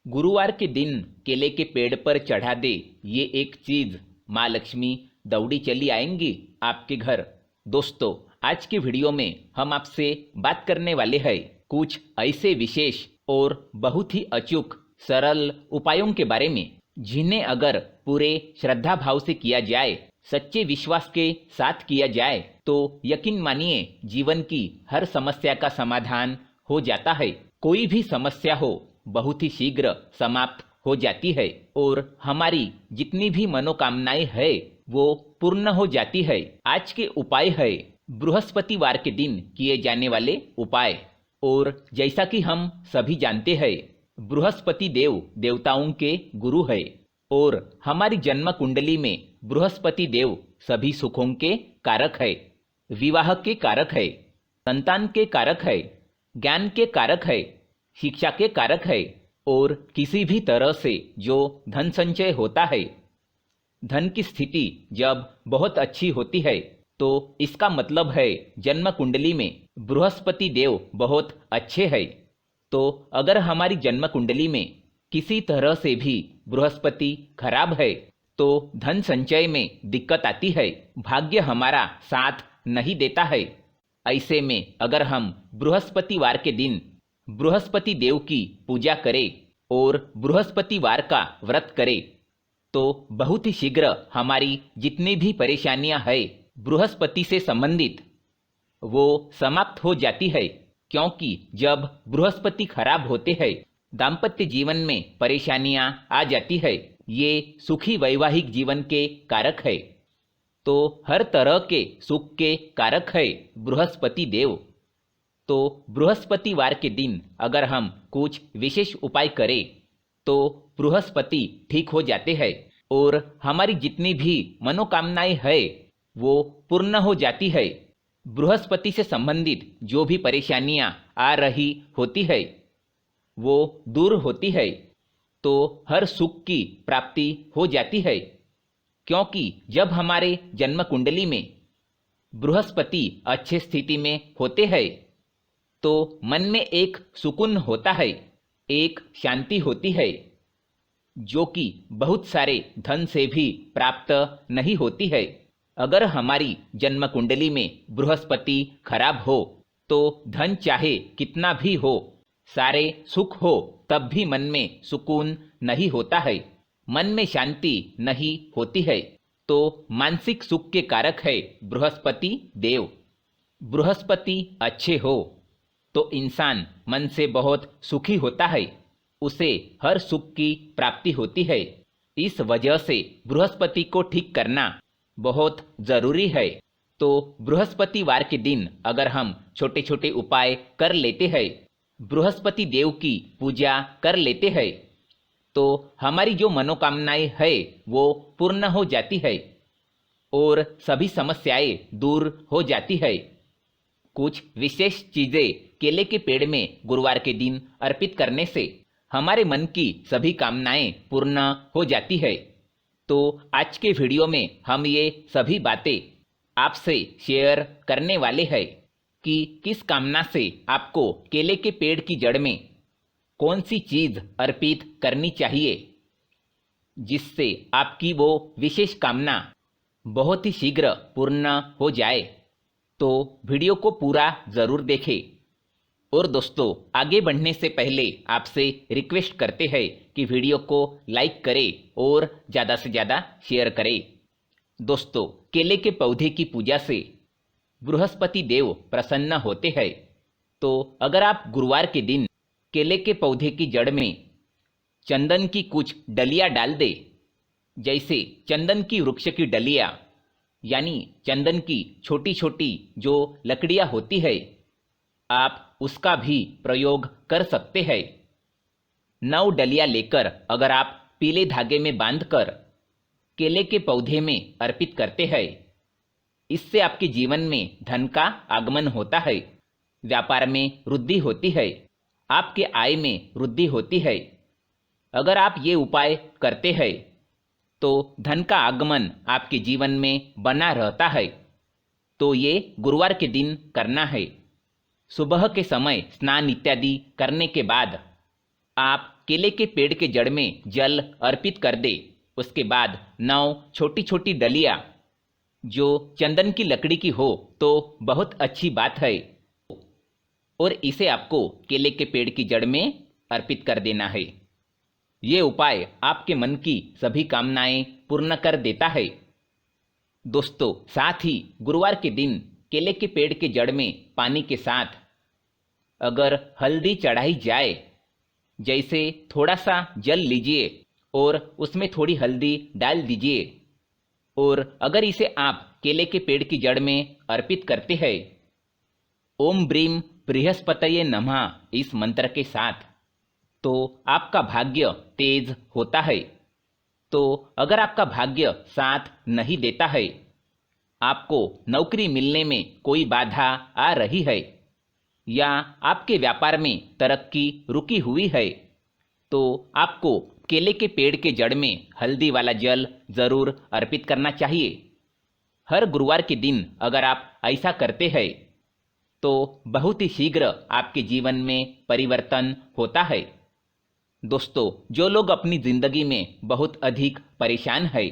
गुरुवार के दिन केले के पेड़ पर चढ़ा दे ये एक चीज, माँ लक्ष्मी दौड़ी चली आएंगी आपके घर। दोस्तों, आज के वीडियो में हम आपसे बात करने वाले हैं कुछ ऐसे विशेष और बहुत ही अचूक सरल उपायों के बारे में, जिन्हें अगर पूरे श्रद्धा भाव से किया जाए, सच्चे विश्वास के साथ किया जाए, तो यकीन मानिए जीवन की हर समस्या का समाधान हो जाता है। कोई भी समस्या हो बहुत ही शीघ्र समाप्त हो जाती है और हमारी जितनी भी मनोकामनाएं है वो पूर्ण हो जाती है। आज के उपाय है बृहस्पतिवार के दिन किए जाने वाले उपाय। और जैसा कि हम सभी जानते हैं, बृहस्पति देव देवताओं के गुरु है और हमारी जन्म कुंडली में बृहस्पति देव सभी सुखों के कारक है, विवाह के कारक है, संतान के कारक है, ज्ञान के कारक है, शिक्षा के कारक है और किसी भी तरह से जो धन संचय होता है, धन की स्थिति जब बहुत अच्छी होती है, तो इसका मतलब है जन्म कुंडली में बृहस्पति देव बहुत अच्छे हैं। तो अगर हमारी जन्म कुंडली में किसी तरह से भी बृहस्पति खराब है तो धन संचय में दिक्कत आती है, भाग्य हमारा साथ नहीं देता है। ऐसे में अगर हम बृहस्पतिवार के दिन बृहस्पति देव की पूजा करें और बृहस्पतिवार का व्रत करें, तो बहुत ही शीघ्र हमारी जितनी भी परेशानियां हैं बृहस्पति से संबंधित वो समाप्त हो जाती है। क्योंकि जब बृहस्पति खराब होते हैं, दाम्पत्य जीवन में परेशानियां आ जाती है। ये सुखी वैवाहिक जीवन के कारक है, तो हर तरह के सुख के कारक है बृहस्पति देव। तो बृहस्पतिवार के दिन अगर हम कुछ विशेष उपाय करें तो बृहस्पति ठीक हो जाते हैं और हमारी जितनी भी मनोकामनाएं है वो पूर्ण हो जाती है। बृहस्पति से संबंधित जो भी परेशानियां आ रही होती है वो दूर होती है, तो हर सुख की प्राप्ति हो जाती है। क्योंकि जब हमारे जन्म कुंडली में बृहस्पति अच्छे स्थिति में होते हैं तो मन में एक सुकून होता है, एक शांति होती है, जो कि बहुत सारे धन से भी प्राप्त नहीं होती है। अगर हमारी जन्म कुंडली में बृहस्पति खराब हो तो धन चाहे कितना भी हो, सारे सुख हो, तब भी मन में सुकून नहीं होता है, मन में शांति नहीं होती है। तो मानसिक सुख के कारक है बृहस्पति देव। बृहस्पति अच्छे हो तो इंसान मन से बहुत सुखी होता है, उसे हर सुख की प्राप्ति होती है। इस वजह से बृहस्पति को ठीक करना बहुत जरूरी है। तो बृहस्पतिवार के दिन अगर हम छोटे छोटे उपाय कर लेते हैं, बृहस्पति देव की पूजा कर लेते हैं, तो हमारी जो मनोकामनाएं है वो पूर्ण हो जाती है और सभी समस्याएं दूर हो जाती है। कुछ विशेष चीजें केले के पेड़ में गुरुवार के दिन अर्पित करने से हमारे मन की सभी कामनाएं पूर्ण हो जाती है। तो आज के वीडियो में हम ये सभी बातें आपसे शेयर करने वाले हैं कि किस कामना से आपको केले के पेड़ की जड़ में कौन सी चीज अर्पित करनी चाहिए, जिससे आपकी वो विशेष कामना बहुत ही शीघ्र पूर्ण हो जाए। तो वीडियो को पूरा जरूर देखें। और दोस्तों, आगे बढ़ने से पहले आपसे रिक्वेस्ट करते हैं कि वीडियो को लाइक करें और ज़्यादा से ज़्यादा शेयर करें। दोस्तों, केले के पौधे की पूजा से बृहस्पति देव प्रसन्न होते हैं। तो अगर आप गुरुवार के दिन केले के पौधे की जड़ में चंदन की कुछ डलियां डाल दें, जैसे चंदन की वृक्ष की डलियां, यानी चंदन की छोटी छोटी जो लकड़ियां होती है, आप उसका भी प्रयोग कर सकते हैं। 9 डलियां लेकर अगर आप पीले धागे में बांधकर केले के पौधे में अर्पित करते हैं, इससे आपके जीवन में धन का आगमन होता है, व्यापार में वृद्धि होती है, आपके आय में वृद्धि होती है। अगर आप ये उपाय करते हैं तो धन का आगमन आपके जीवन में बना रहता है। तो ये गुरुवार के दिन करना है। सुबह के समय स्नान इत्यादि करने के बाद आप केले के पेड़ के जड़ में जल अर्पित कर दे। उसके बाद 9 छोटी छोटी डलियां जो चंदन की लकड़ी की हो तो बहुत अच्छी बात है, और इसे आपको केले के पेड़ की जड़ में अर्पित कर देना है। ये उपाय आपके मन की सभी कामनाएं पूर्ण कर देता है। दोस्तों, साथ ही गुरुवार के दिन केले के पेड़ के जड़ में पानी के साथ अगर हल्दी चढ़ाई जाए, जैसे थोड़ा सा जल लीजिए और उसमें थोड़ी हल्दी डाल दीजिए, और अगर इसे आप केले के पेड़ की जड़ में अर्पित करते हैं ओम ब्रीम बृहस्पतये नमः इस मंत्र के साथ, तो आपका भाग्य तेज होता है। तो अगर आपका भाग्य साथ नहीं देता है, आपको नौकरी मिलने में कोई बाधा आ रही है या आपके व्यापार में तरक्की रुकी हुई है, तो आपको केले के पेड़ के जड़ में हल्दी वाला जल जरूर अर्पित करना चाहिए। हर गुरुवार के दिन अगर आप ऐसा करते हैं तो बहुत ही शीघ्र आपके जीवन में परिवर्तन होता है। दोस्तों, जो लोग अपनी जिंदगी में बहुत अधिक परेशान है,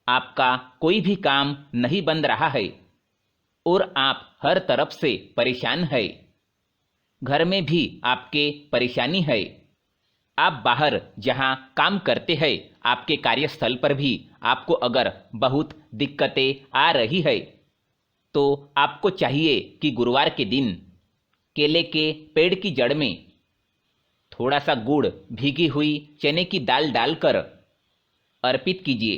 आपका कोई भी काम नहीं बन रहा है और आप हर तरफ से परेशान है, घर में भी आपके परेशानी है, आप बाहर जहां काम करते हैं आपके कार्यस्थल पर भी आपको अगर बहुत दिक्कतें आ रही है, तो आपको चाहिए कि गुरुवार के दिन केले के पेड़ की जड़ में थोड़ा सा गुड़ भीगी हुई चने की दाल डालकर अर्पित कीजिए।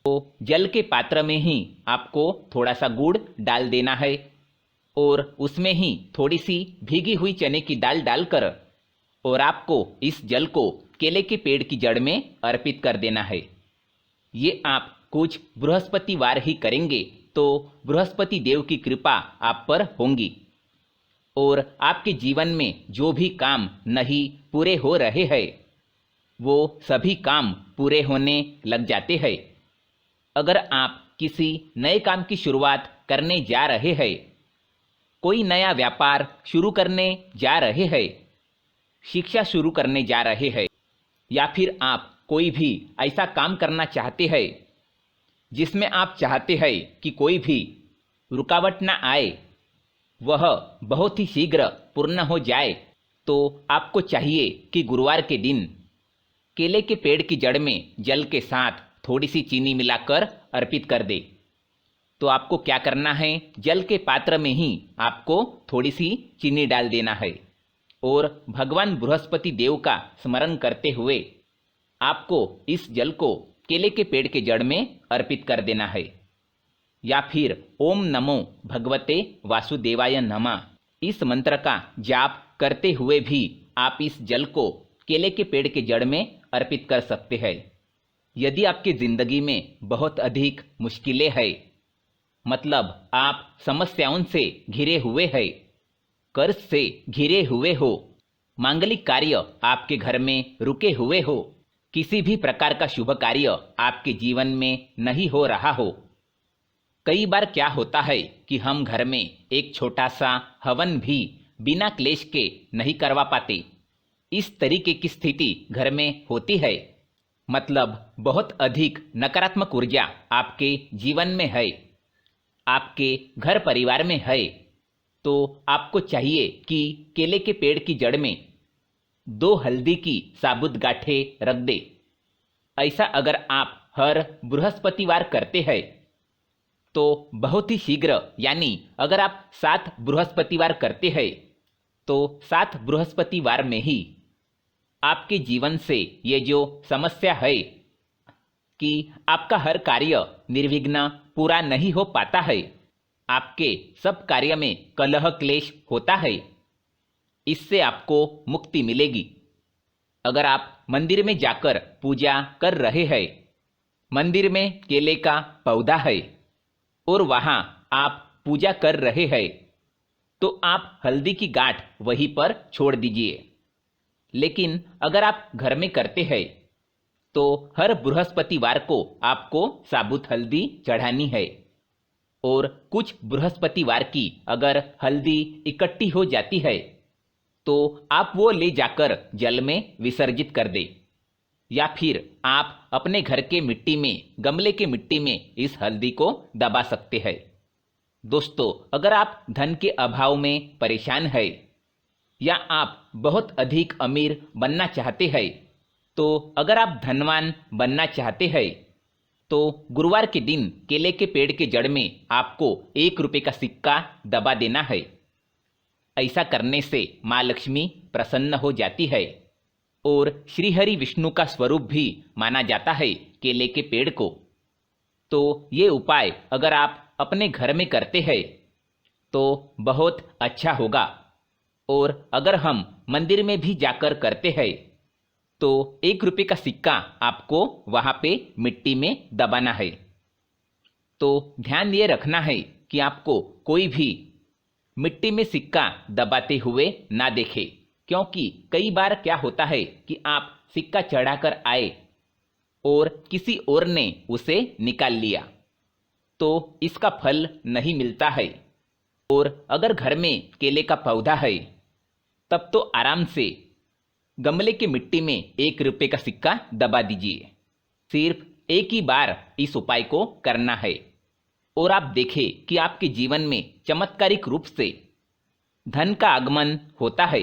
तो जल के पात्र में ही आपको थोड़ा सा गुड़ डाल देना है और उसमें ही थोड़ी सी भीगी हुई चने की दाल डालकर और आपको इस जल को केले के पेड़ की जड़ में अर्पित कर देना है। ये आप कुछ बृहस्पतिवार ही करेंगे तो बृहस्पति देव की कृपा आप पर होंगी और आपके जीवन में जो भी काम नहीं पूरे हो रहे हैं वो सभी काम पूरे होने लग जाते हैं। अगर आप किसी नए काम की शुरुआत करने जा रहे हैं, कोई नया व्यापार शुरू करने जा रहे हैं, शिक्षा शुरू करने जा रहे हैं, या फिर आप कोई भी ऐसा काम करना चाहते हैं जिसमें आप चाहते हैं कि कोई भी रुकावट ना आए, वह बहुत ही शीघ्र पूर्ण हो जाए, तो आपको चाहिए कि गुरुवार के दिन केले के पेड़ की जड़ में जल के साथ थोड़ी सी चीनी मिलाकर अर्पित कर दे। तो आपको क्या करना है, जल के पात्र में ही आपको थोड़ी सी चीनी डाल देना है और भगवान बृहस्पति देव का स्मरण करते हुए आपको इस जल को केले के पेड़ के जड़ में अर्पित कर देना है। या फिर ओम नमो भगवते वासुदेवाय नमः इस मंत्र का जाप करते हुए भी आप इस जल को केले के पेड़ के जड़ में अर्पित कर सकते हैं। यदि आपकी जिंदगी में बहुत अधिक मुश्किलें हैं, मतलब आप समस्याओं से घिरे हुए हैं, कर्ज से घिरे हुए हो, मांगलिक कार्य आपके घर में रुके हुए हो, किसी भी प्रकार का शुभ कार्य आपके जीवन में नहीं हो रहा हो, कई बार क्या होता है कि हम घर में एक छोटा सा हवन भी बिना क्लेश के नहीं करवा पाते। इस तरीके की स्थिति घर में होती है, मतलब बहुत अधिक नकारात्मक ऊर्जा आपके जीवन में है, आपके घर परिवार में है, तो आपको चाहिए कि केले के पेड़ की जड़ में 2 हल्दी की साबुत गांठें रख दे। ऐसा अगर आप हर बृहस्पतिवार करते हैं तो बहुत ही शीघ्र, यानी अगर आप 7 बृहस्पतिवार करते हैं तो 7 बृहस्पतिवार में ही आपके जीवन से ये जो समस्या है कि आपका हर कार्य निर्विघ्न पूरा नहीं हो पाता है, आपके सब कार्य में कलह क्लेश होता है, इससे आपको मुक्ति मिलेगी। अगर आप मंदिर में जाकर पूजा कर रहे हैं, मंदिर में केले का पौधा है और वहां आप पूजा कर रहे हैं, तो आप हल्दी की गांठ वहीं पर छोड़ दीजिए। लेकिन अगर आप घर में करते हैं तो हर बृहस्पतिवार को आपको साबुत हल्दी चढ़ानी है और कुछ बृहस्पतिवार की अगर हल्दी इकट्ठी हो जाती है तो आप वो ले जाकर जल में विसर्जित कर दें, या फिर आप अपने घर के मिट्टी में, गमले के मिट्टी में इस हल्दी को दबा सकते हैं। दोस्तों, अगर आप धन के अभाव में परेशान है या आप बहुत अधिक अमीर बनना चाहते हैं, तो अगर आप धनवान बनना चाहते हैं तो गुरुवार के दिन केले के पेड़ के जड़ में आपको 1 रुपये का सिक्का दबा देना है। ऐसा करने से माँ लक्ष्मी प्रसन्न हो जाती है और श्रीहरि विष्णु का स्वरूप भी माना जाता है केले के पेड़ को। तो ये उपाय अगर आप अपने घर में करते हैं तो बहुत अच्छा होगा, और अगर हम मंदिर में भी जाकर करते हैं तो 1 रुपये का सिक्का आपको वहाँ पे मिट्टी में दबाना है। तो ध्यान ये रखना है कि आपको कोई भी मिट्टी में सिक्का दबाते हुए ना देखे, क्योंकि कई बार क्या होता है कि आप सिक्का चढ़ाकर आए और किसी और ने उसे निकाल लिया, तो इसका फल नहीं मिलता है। और अगर घर में केले का पौधा है तब तो आराम से गमले की मिट्टी में 1 रुपये का सिक्का दबा दीजिए। सिर्फ एक ही बार इस उपाय को करना है और आप देखें कि आपके जीवन में चमत्कारिक रूप से धन का आगमन होता है।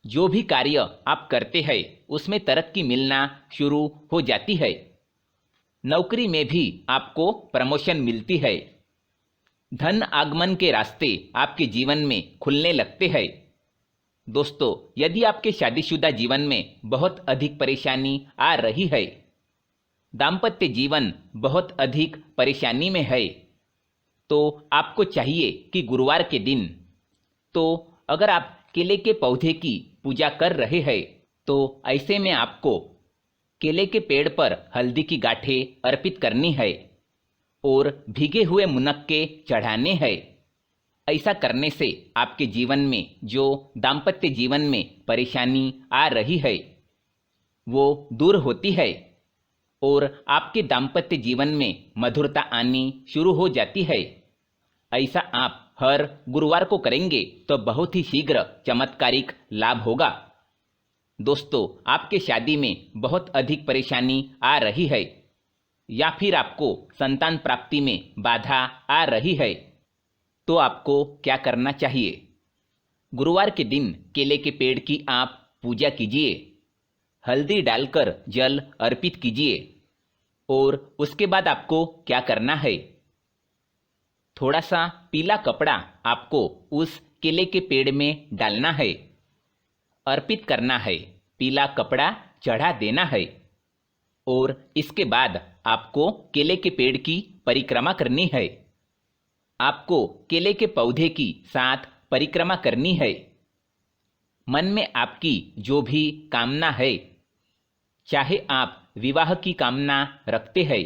जो भी कार्य आप करते हैं उसमें तरक्की मिलना शुरू हो जाती है। नौकरी में भी आपको प्रमोशन मिलती है। धन आगमन के रास्ते आपके जीवन में खुलने लगते हैं। दोस्तों, यदि आपके शादीशुदा जीवन में बहुत अधिक परेशानी आ रही है, दाम्पत्य जीवन बहुत अधिक परेशानी में है, तो आपको चाहिए कि गुरुवार के दिन, तो अगर आप केले के पौधे की पूजा कर रहे हैं तो ऐसे में आपको केले के पेड़ पर हल्दी की गांठें अर्पित करनी है और भीगे हुए मुनक्के चढ़ाने हैं। ऐसा करने से आपके जीवन में जो दाम्पत्य जीवन में परेशानी आ रही है वो दूर होती है और आपके दाम्पत्य जीवन में मधुरता आनी शुरू हो जाती है। ऐसा आप हर गुरुवार को करेंगे तो बहुत ही शीघ्र चमत्कारिक लाभ होगा। दोस्तों, आपके शादी में बहुत अधिक परेशानी आ रही है या फिर आपको संतान प्राप्ति में बाधा आ रही है, तो आपको क्या करना चाहिए? गुरुवार के दिन केले के पेड़ की आप पूजा कीजिए, हल्दी डालकर जल अर्पित कीजिए और उसके बाद आपको क्या करना है? थोड़ा सा पीला कपड़ा आपको उस केले के पेड़ में डालना है, अर्पित करना है, पीला कपड़ा चढ़ा देना है और इसके बाद आपको केले के पेड़ की परिक्रमा करनी है। आपको केले के पौधे की 7 परिक्रमा करनी है। मन में आपकी जो भी कामना है, चाहे आप विवाह की कामना रखते हैं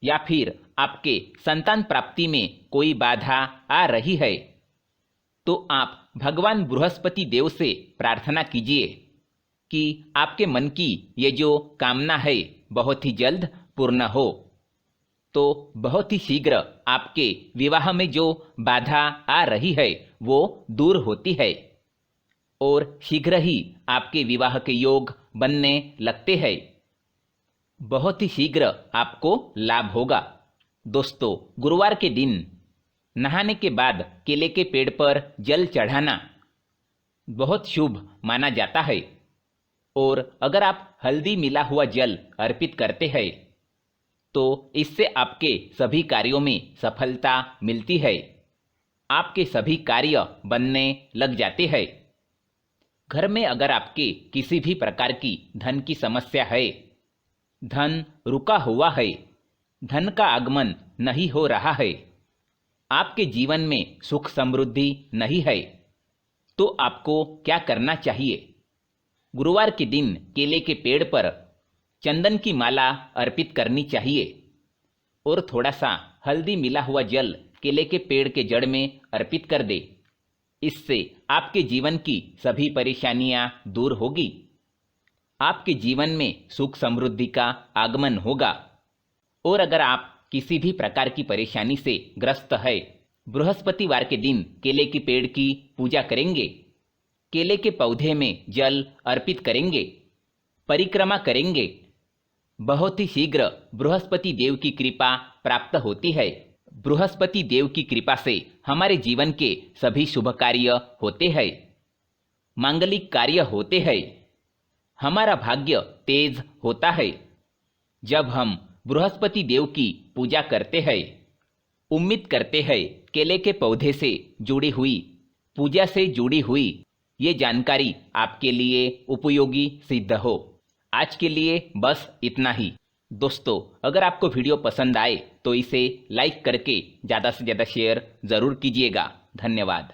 या फिर आपके संतान प्राप्ति में कोई बाधा आ रही है, तो आप भगवान बृहस्पति देव से प्रार्थना कीजिए कि आपके मन की ये जो कामना है बहुत ही जल्द पूर्ण हो। तो बहुत ही शीघ्र आपके विवाह में जो बाधा आ रही है वो दूर होती है और शीघ्र ही आपके विवाह के योग बनने लगते हैं। बहुत ही शीघ्र आपको लाभ होगा। दोस्तों, गुरुवार के दिन नहाने के बाद केले के पेड़ पर जल चढ़ाना बहुत शुभ माना जाता है और अगर आप हल्दी मिला हुआ जल अर्पित करते हैं तो इससे आपके सभी कार्यों में सफलता मिलती है। आपके सभी कार्य बनने लग जाते हैं। घर में अगर आपके किसी भी प्रकार की धन की समस्या है, धन रुका हुआ है, धन का आगमन नहीं हो रहा है, आपके जीवन में सुख समृद्धि नहीं है, तो आपको क्या करना चाहिए? गुरुवार के दिन केले के पेड़ पर चंदन की माला अर्पित करनी चाहिए और थोड़ा सा हल्दी मिला हुआ जल केले के पेड़ के जड़ में अर्पित कर दे। इससे आपके जीवन की सभी परेशानियां दूर होगी। आपके जीवन में सुख समृद्धि का आगमन होगा। और अगर आप किसी भी प्रकार की परेशानी से ग्रस्त है, बृहस्पतिवार के दिन केले के पेड़ की पूजा करेंगे केले के पौधे में जल अर्पित करेंगे, परिक्रमा करेंगे, बहुत ही शीघ्र बृहस्पति देव की कृपा प्राप्त होती है। बृहस्पति देव की कृपा से हमारे जीवन के सभी शुभ कार्य होते हैं, मांगलिक कार्य होते हैं, हमारा भाग्य तेज होता है जब हम बृहस्पति देव की पूजा करते हैं। उम्मीद करते हैं केले के पौधे से जुड़ी हुई, पूजा से जुड़ी हुई ये जानकारी आपके लिए उपयोगी सिद्ध हो। आज के लिए बस इतना ही। दोस्तों, अगर आपको वीडियो पसंद आए तो इसे लाइक करके ज़्यादा से ज़्यादा शेयर ज़रूर कीजिएगा। धन्यवाद।